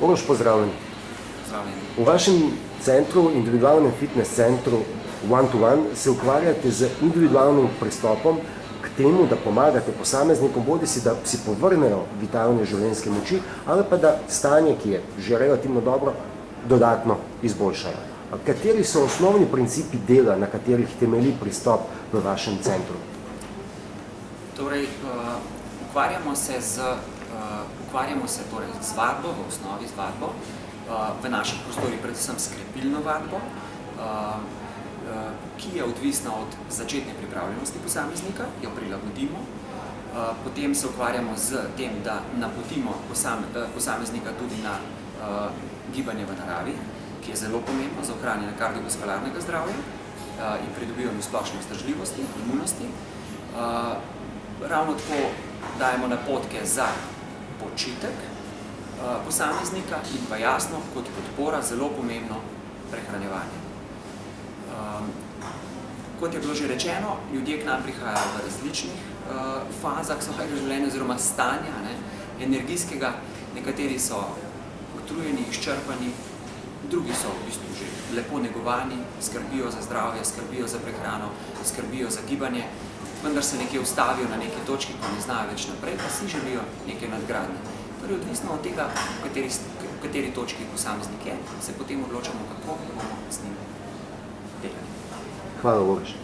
Uroš, pozdravljen. V vašem centru, individualnem fitness centru One-to-One, se ukvarjate z individualnim pristopom k temu, da pomagate posameznikom, bodi si, da si povrnejo vitalne življenjske moči, ali pa da stanje, ki je že relativno dobro, dodatno izboljšajo. Kateri so osnovni principi dela, na katerih temelji pristop v vašem centru? Torej, ukvarjamo se torej z vadbo, v osnovi z vadbo, v naših prostorih predvsem s krepilno vadbo, ki je odvisna od začetne pripravljenosti posameznika, jo prilagodimo. Potem se ukvarjamo z tem, da napotimo posameznika tudi na gibanje v naravi, ki je zelo pomembno za ohranjanje kardiovaskularnega zdravja in pridobivanje splošne vzdržljivosti, imunosti. Ravno tako dajemo napotke za počitek posameznika in pa jasno, kot podpora, zelo pomembno prehranjevanje. Kot je bilo že rečeno, ljudje k nam prihajajo v različnih fazah svojega življenja oziroma stanja, energijskega. Nekateri so utrujeni, izčrpani, drugi so v bistvu že lepo negovani, skrbijo za zdravje, skrbijo za prehrano, skrbijo za gibanje, vendar se nekje ustavijo na neki točki, ko ne znajo več naprej, pa si želijo neke nadgradnje. Torej, odvisno od tega, v kateri točki posameznik je, se potem odločamo, kako bomo z njim delali. Hvala, Uroš.